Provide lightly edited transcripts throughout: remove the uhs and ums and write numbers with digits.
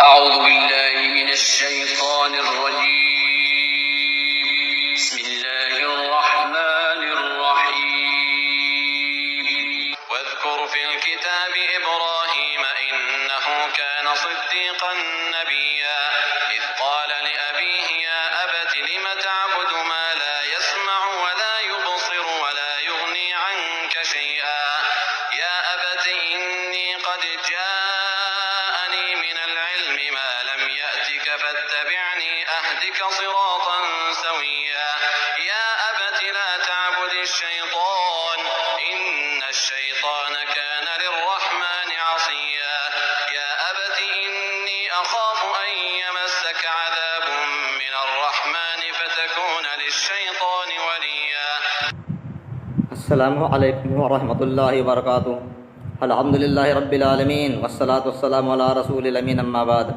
أعوذ بالله من الشيطان الرجيم. بسم الله الرحمن الرحيم. واذكر في الكتاب إبراهيم إنه كان صديقا نبيا إذ قال لأبيه يا أبت لم تعبد ما لا يسمع ولا يبصر ولا يغني عنك شيئا يا أبت إني قد جاءني من العلم ما لم يأتك فاتبعني أهدك صراطا سويا يا أبت لا تعبد الشيطان إن الشيطان كان للرحمن عصيا يا أبت إني أخاف أن يمسك عذاب من الرحمن فتكون للشيطان وليا. السلام علیکم ورحمۃ اللہ وبرکاتہ. الحمد للہ رب العالمین والصلاة والسلام علی رسول الامین اما بعد.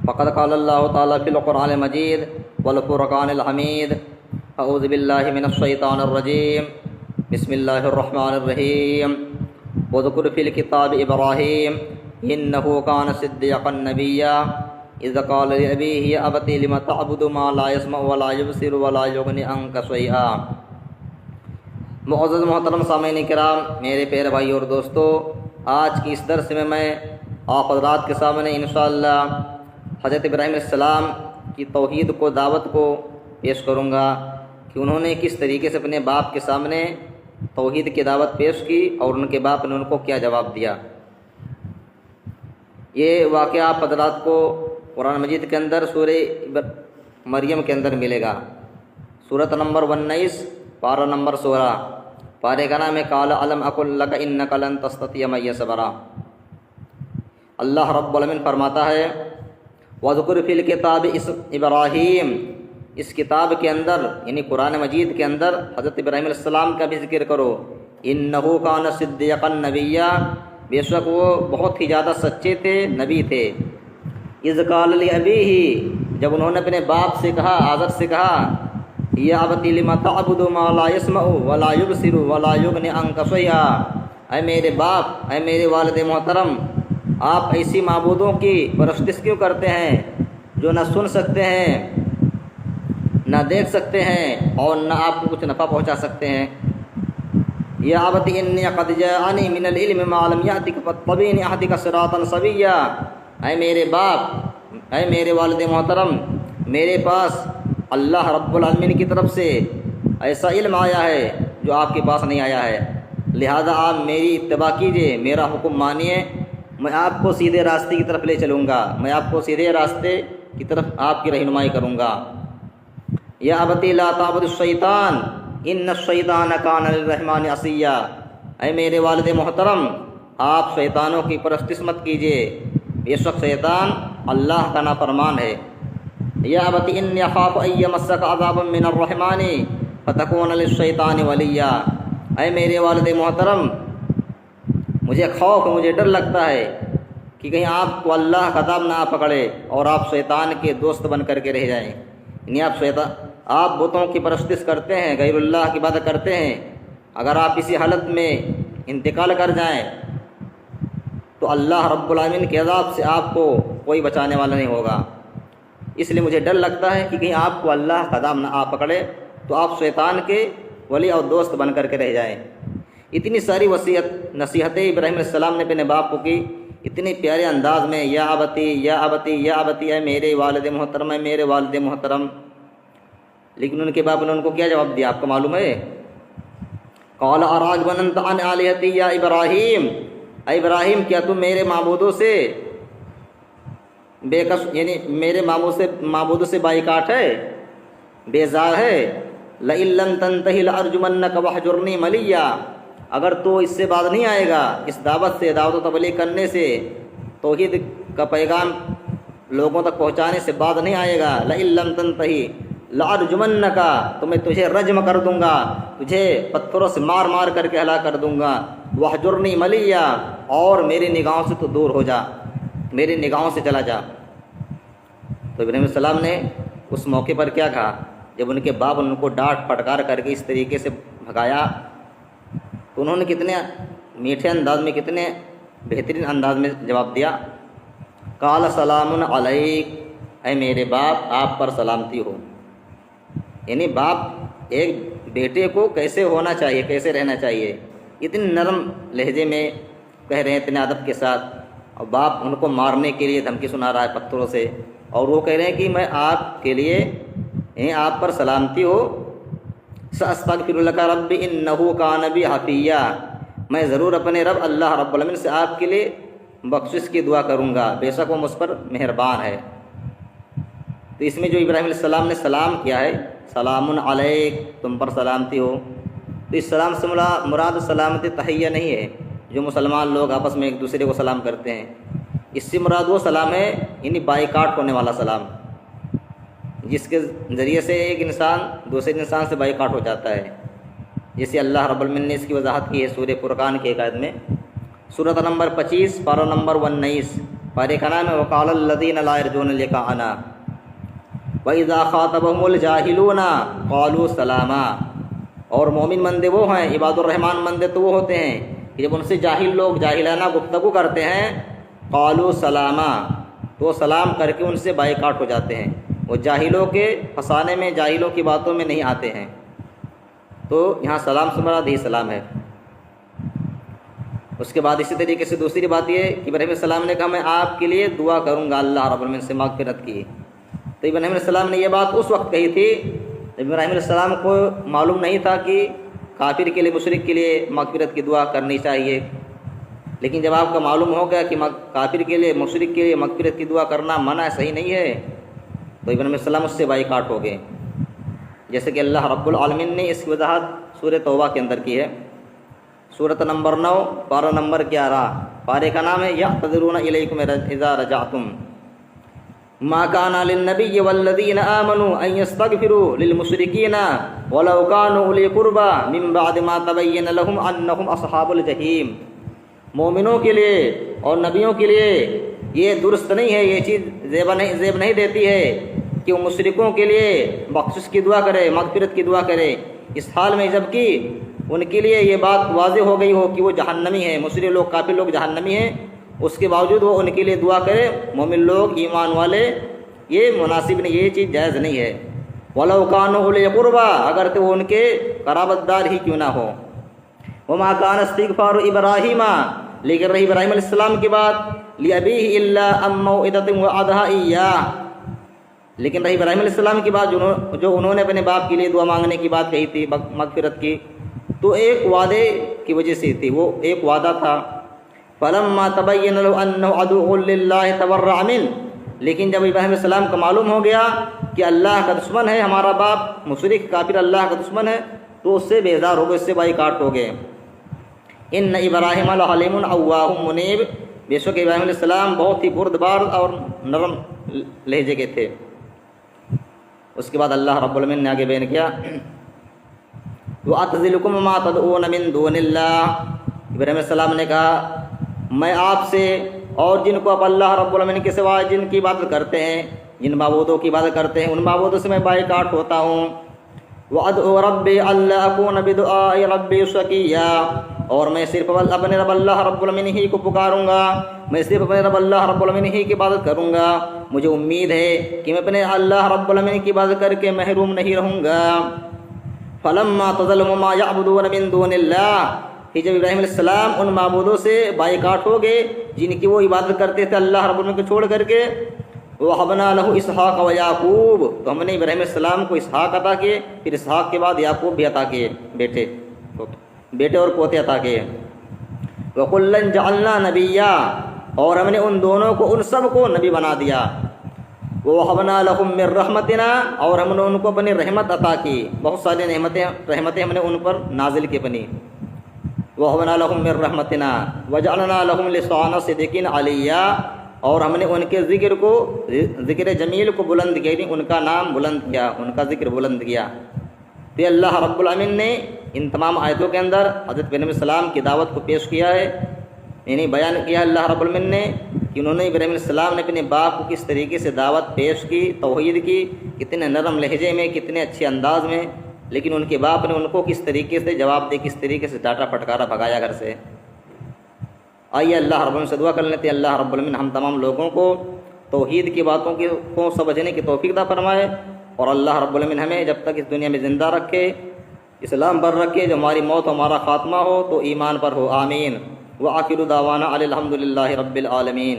فقد قال اللہ تعالی فی القرآن المجید والفرقان الحمید. اعوذ باللہ من الشیطان الرجیم. بسم اللہ الرحمن الرحیم. واذکر فی الکتاب ابراہیم انہ کان صدیقا نبیا اذ قال لأبیہ یا ابت لم تعبد ما لا يسمع ولا يبصر ولا یغنی عنک شیئا. معزز محترم سامعین کرام، میرے پیارے بھائی اور دوستو، آج کی اس درس میں آپ حضرات کے سامنے انشاءاللہ حضرت ابراہیم علیہ السلام کی توحید کو، دعوت کو پیش کروں گا کہ انہوں نے کس طریقے سے اپنے باپ کے سامنے توحید کی دعوت پیش کی اور ان کے باپ نے ان کو کیا جواب دیا. یہ واقعہ آپ حضرات کو قرآن مجید کے اندر سورہ مریم کے اندر ملے گا. سورۃ نمبر 19 پارہ نمبر 16. پارے کا نام ہے قال الم اقل لک انک لن تستطیع معی صبرا. اللہ رب العالمین فرماتا ہے وذکر فی الکتاب ابراہیم، اس کتاب کے اندر یعنی قرآن مجید کے اندر حضرت ابراہیم علیہ السلام کا بھی ذکر کرو. انہ کان صدیقا نبیا، بے شک وہ بہت ہی زیادہ سچے تھے، نبی تھے. اذ قال لابیہ، جب انہوں نے اپنے باپ سے کہا، آزر سے کہا یا ابت لم تعبد ما لا يسمع ولا يبصر ولا يغني عنك شيئا، اے میرے باپ، اے میرے والد محترم، آپ ایسی معبودوں کی پرستش کیوں کرتے ہیں جو نہ سن سکتے ہیں، نہ دیکھ سکتے ہیں اور نہ آپ کو کچھ نفع پہنچا سکتے ہیں. یا ابت انی قد جاءنی من العلم ما لم یأتک فاتبعنی اهدک صراطا سویا، اے میرے باپ، اے میرے والد محترم، میرے پاس اللہ رب العالمین کی طرف سے ایسا علم آیا ہے جو آپ کے پاس نہیں آیا ہے، لہذا آپ میری اتباع کیجئے، میرا حکم مانیے، میں آپ کو سیدھے راستے کی طرف لے چلوں گا، میں آپ کو سیدھے راستے کی طرف آپ کی رہنمائی کروں گا. یا ابتی لا تعبد الشیطان ان الشیطان کان للرحمن عصیا، اے میرے والد محترم، آپ شیطانوں کی پرستش مت کیجئے، بے شک شیطان اللہ کا نافرمان ہے. یا ابت انی اخاف ان یمسک عذاب من الرحمن فتکون للشیطان ولیا، اے میرے والد محترم، مجھے خوف، مجھے ڈر لگتا ہے کہ کہیں آپ کو اللہ کا عذاب نہ پکڑے اور آپ شیطان کے دوست بن کر کے رہ جائیں. یعنی آپ بتوں کی پرستش کرتے ہیں، غیر اللہ کی عبادت کرتے ہیں، اگر آپ اسی حالت میں انتقال کر جائیں تو اللہ رب العالمین کے عذاب سے آپ کو کوئی بچانے والا نہیں ہوگا. اس لیے مجھے ڈر لگتا ہے کہ کہیں آپ کو اللہ کا عذاب نہ پکڑے تو آپ شیطان کے ولی اور دوست بن کر کے رہ جائیں. اتنی ساری نصیحتیں ابراہیم علیہ السلام نے اپنے باپ کو کی، اتنے پیارے انداز میں، یا ابتی یا ابتی یا ابتی، اے میرے والد محترم، اے میرے والد محترم. لیکن ان کے باپ نے ان کو کیا جواب دیا آپ کو معلوم ہے؟ قال اراغبا انت عن الہتی یا ابراہیم، اے ابراہیم کیا تم میرے معبودوں سے یعنی میرے معبودوں سے بائیکاٹ ہے، بیزار ہے. لئن لم تنتہی لارجمنک واہجرنی ملیا، اگر تو اس سے بعد نہیں آئے گا، اس دعوت سے، دعوت و تبلیغ کرنے سے، توحید کا پیغام لوگوں تک پہنچانے سے بعد نہیں آئے گا، لئن لم تنتہی لارجمنک، تو میں تجھے رجم کر دوں گا، تجھے پتھروں سے مار مار کر کے ہلاک کر دوں گا. واہجرنی ملیا، اور میری نگاہوں سے تو دور ہو جا، میری نگاہوں سے چلا جا. تو ابراہیم علیہ السلام نے اس موقع پر کیا کہا؟ جب ان کے باپ ان کو ڈانٹ پھٹکار کر کے اس طریقے سے بھگایا تو انہوں نے کتنے میٹھے انداز میں، کتنے بہترین انداز میں جواب دیا. قال سلام علیک، اے میرے باپ آپ پر سلامتی ہو۔ یعنی باپ ایک بیٹے کو کیسے ہونا چاہیے، کیسے رہنا چاہیے، اتنے نرم لہجے میں کہہ رہے ہیں، اتنے ادب کے ساتھ، اور باپ ان کو مارنے کے لیے دھمکی سنا رہا ہے پتھروں سے، اور وہ کہہ رہے ہیں کہ میں آپ کے لیے، یعنی آپ پر سلامتی ہو، سأستغفر لک رب انہ کان بی حفیہ، میں ضرور اپنے رب اللہ رب العالمین سے آپ کے لیے بخشش کی دعا کروں گا، بے شک وہ مجھ پر مہربان ہے۔ تو اس میں جو ابراہیم علیہ السلام نے سلام کیا ہے، سلام علیک، تم پر سلامتی ہو، تو اس سلام سے مراد سلامتی تحیہ نہیں ہے جو مسلمان لوگ آپس میں ایک دوسرے کو سلام کرتے ہیں، اس سے مراد وہ سلام ہے یعنی بائیکاٹ ہونے والا سلام، جس کے ذریعے سے ایک انسان دوسرے انسان سے بائیکاٹ ہو جاتا ہے، جیسے اللہ رب العالمین نے اس کی وضاحت کی ہے سورہ فرقان کی ایک آیت میں، سورۃ نمبر 25 پارہ نمبر 19، پارے کا نام ہے وقال الذین لا یرجون لقاءنا وَإِذَا خَاطَبَهُمُ الْجَاهِلُونَ قَالُوا سَلَامًا، اور مومن بندے وہ ہیں، عباد الرحمن بندے تو وہ ہوتے ہیں کہ جب ان سے جاہل لوگ جاہلانہ گفتگو کرتے ہیں، قالوا سلاما، تو وہ سلام کر کے ان سے بائیکاٹ ہو جاتے ہیں، وہ جاہلوں کے پھنسانے میں، جاہلوں کی باتوں میں نہیں آتے ہیں۔ تو یہاں سلام سے مراد ہی سلام ہے۔ اس کے بعد اسی طریقے سے دوسری بات یہ کہ ابراہیم علیہ السلام نے کہا میں آپ کے لیے دعا کروں گا اللہ رب العالمین سے مغفرت کی۔ تو ابراہیم علیہ السلام نے یہ بات اس وقت کہی تھی جب ابراہیم علیہ السلام کو معلوم نہیں تھا کہ کافر کے لیے، مشرک کے لیے مغفرت کی دعا کرنی چاہیے، لیکن جب آپ کو معلوم ہو گیا کہ کافر کے لیے، مشرک کے لیے مغفرت کی دعا کرنا منع ہے، صحیح نہیں ہے، تو ابراہیم علیہ السلام اس سے بائیکاٹ ہو گئے، جیسے کہ اللہ رب العالمین نے اس کی وضاحت سورہ توبہ کے اندر کی ہے، سورۃ نمبر 9 پارہ نمبر 11، پارے کا نام ہے یعتذرون الیکم اذا رجعتم ما كان للنبي والذين آمنوا أن يستغفروا للمشركين ولو كانوا أولي قربى من بعد ما تبين لهم أنهم أصحاب الجحيم۔ مومنوں کے لیے اور نبیوں کے لیے یہ درست نہیں ہے، یہ چیز زیب نہیں دیتی ہے کہ وہ مشرکوں کے لیے بخشش کی دعا کرے، مغفرت کی دعا کرے، اس حال میں جب کہ ان کے لیے یہ بات واضح ہو گئی ہو کہ وہ جہنمی ہیں، مشرک لوگ، کافر لوگ جہنمی ہیں، اس کے باوجود وہ ان کے لیے دعا کرے، مومن لوگ، ایمان والے، یہ مناسب نہیں، یہ چیز جائز نہیں ہے۔ وَلَوْ كَانُوا أُولِي قُرْبَىٰ، اگر تو وہ ان کے قرابت دار ہی کیوں نہ ہو۔ وَمَا كَانَ اسْتِغْفَارُ إِبْرَاهِيمَ، لیکن رہی ابراہیم علیہ السلام کی بات، لِأَبِيهِ إِلَّا أَن مَّوْعِدَةٍ وَعَدَهَا إِيَّاهُ، لیکن رہی ابراہیم علیہ السلام کی بات جو انہوں نے اپنے باپ کے لیے دعا مانگنے کی بات کہی تھی، مغفرت کی، تو ایک وعدے کی وجہ سے تھی، وہ ایک وعدہ تھا۔ فَلَمَّا تَبَيَّنَ لَهُ أَنَّهُ عَدُوٌّ لِلَّهِ تَبَرَّأَ مِنْهُ، لیکن جب ابراہیم علیہ السلام کو معلوم ہو گیا کہ اللہ کا دشمن ہے، ہمارا باپ مشرک کافر اللہ کا دشمن ہے، تو اس سے بیزار ہو گئے، اس سے بائیکاٹ ہو گئے۔ اِنَّ إِبْرَاهِيمَ لَحَلِيمٌ أَوَّاهٌ مُنِيبٌ، بے شک ابراہیم علیہ السلام بہت ہی بردبار اور نرم لہجے کے تھے۔ اس کے بعد اللہ رب العالمین نے آگے بیان کیا، وَأَعْتَزِلُكُمْ مَا تَدْعُونَ مِن دُونِ اللَّهِ، ابراہیم علیہ السلام نے کہا میں آپ سے اور جن کو آپ اللہ رب العالمین کے سوا جن کی عبادت کرتے ہیں، جن معبودوں کی عبادت کرتے ہیں، ان معبودوں سے میں بائیکاٹ ہوتا ہوں۔ وَأَدْعُو رَبِّي أَلَّا أَكُونَ بِدُعَاءِ رَبِّي شَقِيًّا، اور میں صرف اپنے رب اللہ رب العالمین ہی کو پکاروں گا، میں صرف اپنے رب اللہ رب العالمین ہی کی عبادت کروں گا، مجھے امید ہے کہ میں اپنے اللہ رب العالمین کی عبادت کر کے محروم نہیں رہوں گا۔ فَلَمَّا تَزَلَّهُ مَا يَعْبُدُونَ مِن دُونِ اللَّهِ، کہ جب ابراہیم علیہ السلام ان معبودوں سے بائیکاٹ ہو گئے جن کی وہ عبادت کرتے تھے اللہ رب العالمین کو چھوڑ کر کے، وَوَهَبْنَا لَهُ إِسْحَاقَ وَيَعْقُوبَ، تو ہم نے ابراہیم علیہ السلام کو اسحاق عطا کیے، پھر اسحاق کے بعد یعقوب بھی عطا کیے، بیٹے اور پوتے عطا کیے۔ وَكُلًّا جَعَلْنَا نَبِيًّا، اور ہم نے ان دونوں کو، ان سب کو نبی بنا دیا۔ وَوَهَبْنَا لَهُم مِّن رَحْمَتِنَا، اور ہم نے ان کو اپنی رحمت عطا کی، بہت ساری رحمتیں ہم نے ان پر نازل کی اپنی۔ وَوَهَبْنَا لَهُم مِّن رَحْمَتِنَا وَجَعَلْنَا لَهُمْ لِسَانَ صِدْقٍ عَلِيًّا، اور ہم نے ان کے ذکر کو، ذکر جمیل کو بلند کیا، ان کا نام بلند کیا، ان کا ذکر بلند کیا۔ تو اللہ رب العالمین نے ان تمام آیتوں کے اندر حضرت ابراہیم علیہ السلام کی دعوت کو پیش کیا ہے، یعنی بیان کیا اللہ رب العالمین نے کہ انہوں نے ابراہیم علیہ السلام نے اپنے باپ کو کس طریقے سے دعوت پیش کی، توحید کی، کتنے نرم لہجے میں، کتنے اچھے انداز میں، لیکن ان کے باپ نے ان کو کس طریقے سے جواب دے، کس طریقے سے ڈانٹا پھٹکارا، بھگایا گھر سے۔ آئیے اللہ رب العالمین سے دعا کر لیتے ہیں، اللہ رب العالمین ہم تمام لوگوں کو توحید کی باتوں کو سمجھنے کی توفیق عطا فرمائے، اور اللہ رب العالمین ہمیں جب تک اس دنیا میں زندہ رکھے اسلام پر رکھے، جو ہماری موت ہمارا خاتمہ ہو تو ایمان پر ہو، آمین۔ وآخر دعوانا الحمد للہ رب العالمین۔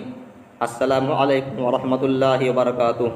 السلام علیکم ورحمۃ اللہ وبرکاتہ۔